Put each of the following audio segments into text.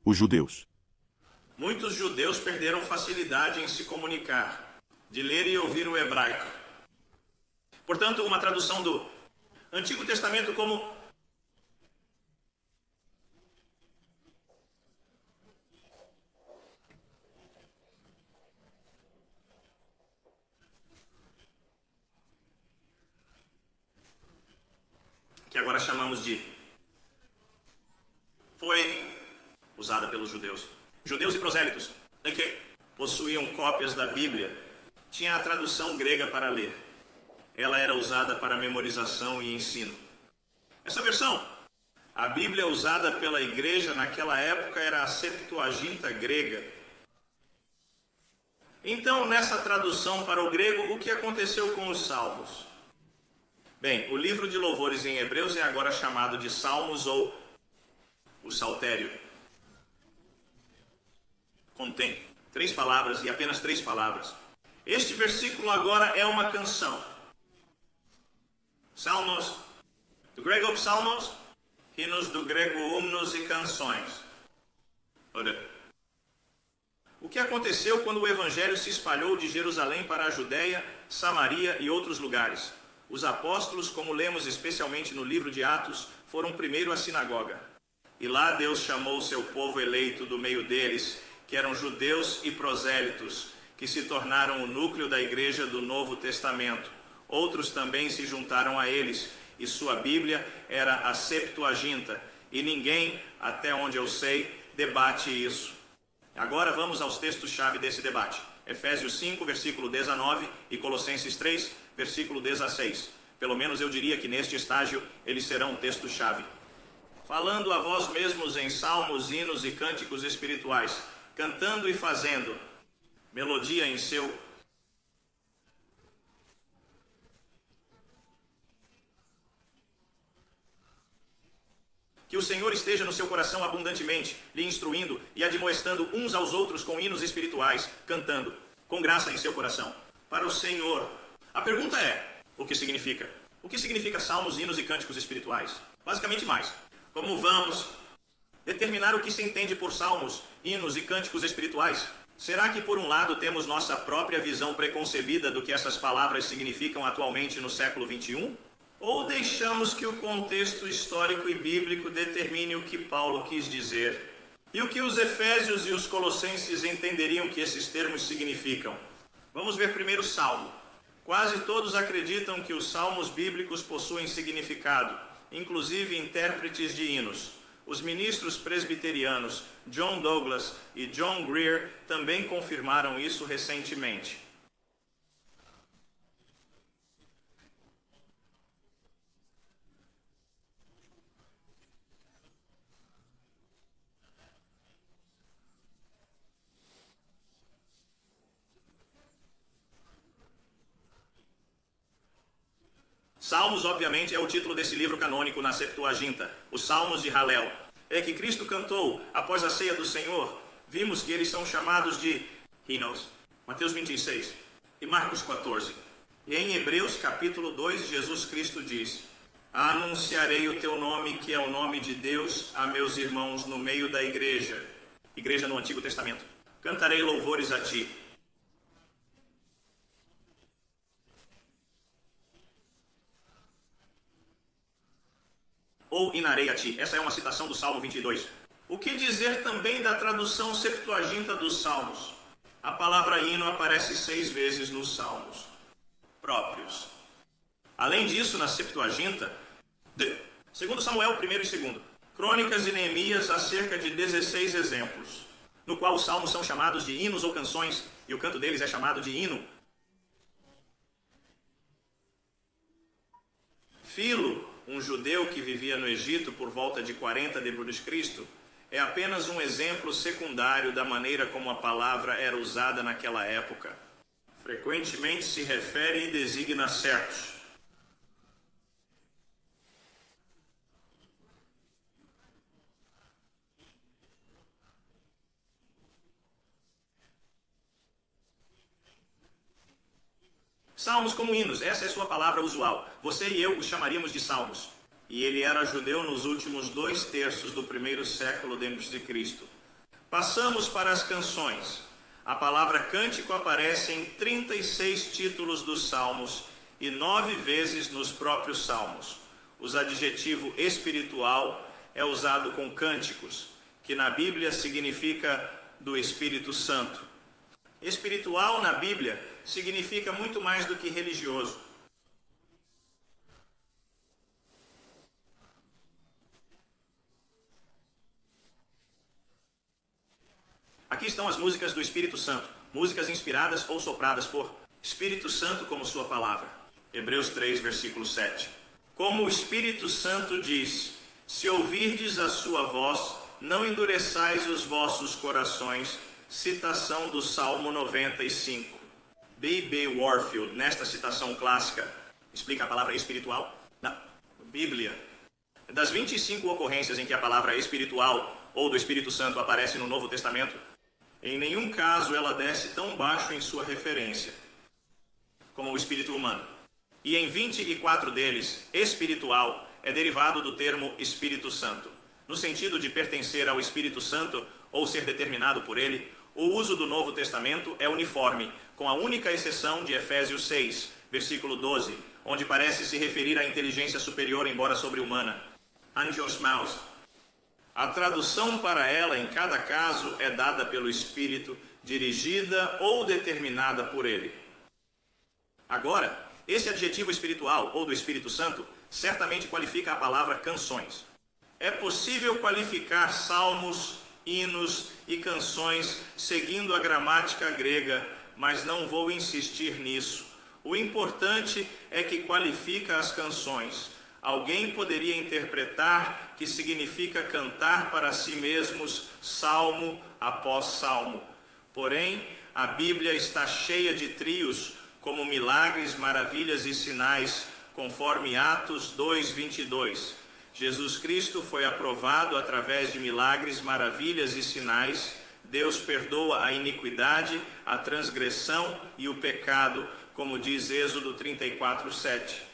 Os judeus. Muitos judeus perderam facilidade em se comunicar, de ler e ouvir o hebraico. Portanto, uma tradução do Antigo Testamento como que agora chamamos de foi usada pelos judeus. Judeus e prosélitos, que possuíam cópias da Bíblia, tinha a tradução grega para ler. Ela era usada para memorização e ensino. Essa versão, a Bíblia usada pela igreja naquela época era a Septuaginta grega. Então, nessa tradução para o grego, o que aconteceu com os salmos? Bem, o livro de louvores em Hebreus é agora chamado de Salmos ou o Saltério. Contém 3 palavras e apenas 3 palavras. Este versículo agora é uma canção. Salmos, do grego psalmos, hinos do grego himnos e canções. Ora, o que aconteceu quando o evangelho se espalhou de Jerusalém para a Judéia, Samaria e outros lugares? Os apóstolos, como lemos especialmente no livro de Atos, foram primeiro à sinagoga. E lá Deus chamou o seu povo eleito do meio deles, que eram judeus e prosélitos, que se tornaram o núcleo da igreja do Novo Testamento. Outros também se juntaram a eles, e sua Bíblia era a Septuaginta, e ninguém, até onde eu sei, debate isso. Agora vamos aos textos-chave desse debate. Efésios 5, versículo 19, e Colossenses 3, versículo 16. Pelo menos eu diria que neste estágio eles serão o texto-chave. Falando a vós mesmos em salmos, hinos e cânticos espirituais, cantando e fazendo melodia em seu que o Senhor esteja no seu coração abundantemente, lhe instruindo e admoestando uns aos outros com hinos espirituais, cantando, com graça em seu coração, para o Senhor. A pergunta é, o que significa? O que significa salmos, hinos e cânticos espirituais? Basicamente mais. Como vamos determinar o que se entende por salmos, hinos e cânticos espirituais? Será que por um lado temos nossa própria visão preconcebida do que essas palavras significam atualmente no século XXI? Ou deixamos que o contexto histórico e bíblico determine o que Paulo quis dizer? E o que os Efésios e os Colossenses entenderiam que esses termos significam? Vamos ver primeiro o Salmo. Quase todos acreditam que os salmos bíblicos possuem significado, inclusive intérpretes de hinos. Os ministros presbiterianos John Douglas e John Greer também confirmaram isso recentemente. Salmos, obviamente, é o título desse livro canônico na Septuaginta, os Salmos de Halel. É que Cristo cantou após a ceia do Senhor. Vimos que eles são chamados de hinos, Mateus 26 e Marcos 14. E em Hebreus capítulo 2, Jesus Cristo diz: anunciarei o teu nome, que é o nome de Deus, a meus irmãos no meio da igreja. Igreja no Antigo Testamento. Cantarei louvores a ti. Ou inarei a ti. Essa é uma citação do Salmo 22. O que dizer também da tradução Septuaginta dos Salmos? A palavra hino aparece 6 vezes nos Salmos próprios. Além disso, na Septuaginta, segundo Samuel 1 e 2, Crônicas e Neemias, há cerca de 16 exemplos, no qual os salmos são chamados de hinos ou canções, e o canto deles é chamado de hino. Filo, um judeu que vivia no Egito por volta de 40 d.C., é apenas um exemplo secundário da maneira como a palavra era usada naquela época. Frequentemente se refere e designa certos. Salmos como hinos, essa é sua palavra usual. Você e eu os chamaríamos de salmos. E ele era judeu nos últimos 2/3 do primeiro século d.C. Passamos para as canções. A palavra cântico aparece em 36 títulos dos Salmos e 9 vezes nos próprios Salmos. O adjetivo espiritual é usado com cânticos, que na Bíblia significa do Espírito Santo. Espiritual na Bíblia significa muito mais do que religioso. Aqui estão as músicas do Espírito Santo, músicas inspiradas ou sopradas por Espírito Santo como sua palavra. Hebreus 3, versículo 7. Como o Espírito Santo diz: se ouvirdes a sua voz, não endureçais os vossos corações. Citação do Salmo 95. B.B. Warfield, nesta citação clássica, explica a palavra espiritual na Bíblia. Das 25 ocorrências em que a palavra espiritual ou do Espírito Santo aparece no Novo Testamento, em nenhum caso ela desce tão baixo em sua referência como o espírito humano. E em 24 deles, espiritual é derivado do termo Espírito Santo. No sentido de pertencer ao Espírito Santo ou ser determinado por ele, o uso do Novo Testamento é uniforme, com a única exceção de Efésios 6, versículo 12, onde parece se referir à inteligência superior, embora sobre-humana. Angiosmaus. A tradução para ela, em cada caso, é dada pelo Espírito, dirigida ou determinada por ele. Agora, esse adjetivo espiritual ou do Espírito Santo certamente qualifica a palavra canções. É possível qualificar salmos, hinos e canções seguindo a gramática grega, mas não vou insistir nisso. O importante é que qualifica as canções. Alguém poderia interpretar que significa cantar para si mesmos, salmo após salmo. Porém, a Bíblia está cheia de trios, como milagres, maravilhas e sinais, conforme Atos 2:22. Jesus Cristo foi aprovado através de milagres, maravilhas e sinais. Deus perdoa a iniquidade, a transgressão e o pecado, como diz Êxodo 34:7.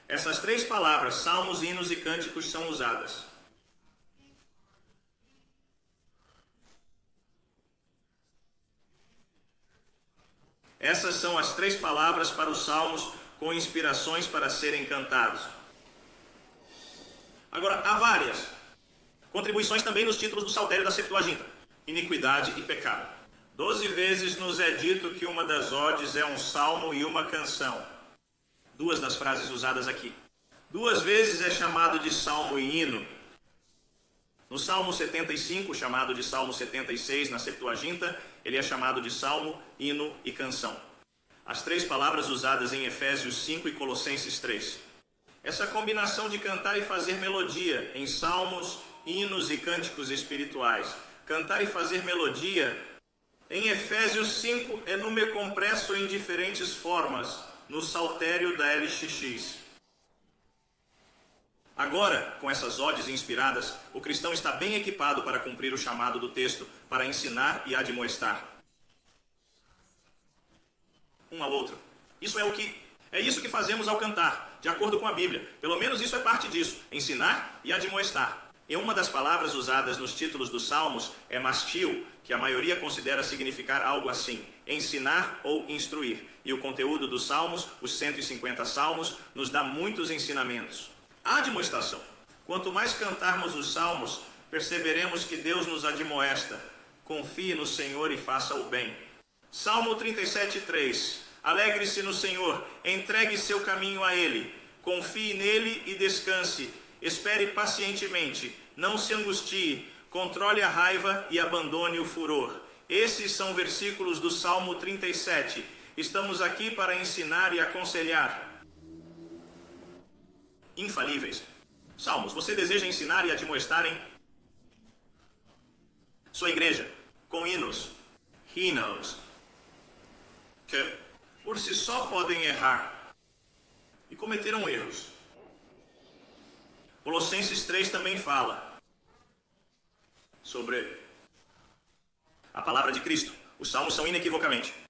Essas três palavras, salmos, hinos e cânticos, são usadas. Essas são as três palavras para os salmos com inspirações para serem cantados. Agora, há várias contribuições também nos títulos do Saltério da Septuaginta: iniquidade e pecado. 12 vezes nos é dito que uma das odes é um salmo e uma canção. 2 das frases usadas aqui. 2 vezes é chamado de salmo e hino. No Salmo 75, chamado de Salmo 76 na Septuaginta, ele é chamado de salmo, hino e canção. As três palavras usadas em Efésios 5 e Colossenses 3. Essa combinação de cantar e fazer melodia em salmos, hinos e cânticos espirituais. Cantar e fazer melodia em Efésios 5 é núme compresso em diferentes formas no saltério da LXX. Agora, com essas odes inspiradas, o cristão está bem equipado para cumprir o chamado do texto, para ensinar e admoestar um ao outro. É isso que fazemos ao cantar, de acordo com a Bíblia. Pelo menos isso é parte disso, ensinar e admoestar. E uma das palavras usadas nos títulos dos salmos é mastio, que a maioria considera significar algo assim: ensinar ou instruir. E o conteúdo dos salmos, os 150 salmos, nos dá muitos ensinamentos. A admoestação. Quanto mais cantarmos os salmos, perceberemos que Deus nos admoesta: confie no Senhor e faça o bem. Salmo 37:3. Alegre-se no Senhor, entregue seu caminho a Ele, confie nele e descanse, espere pacientemente, não se angustie, controle a raiva e abandone o furor. Esses são versículos do Salmo 37. Estamos aqui para ensinar e aconselhar. Infalíveis. Salmos, você deseja ensinar e admoestar em sua igreja, com hinos, que por si só podem errar e cometeram erros. Colossenses 3 também fala sobre a palavra de Cristo. Os salmos são inequivocamente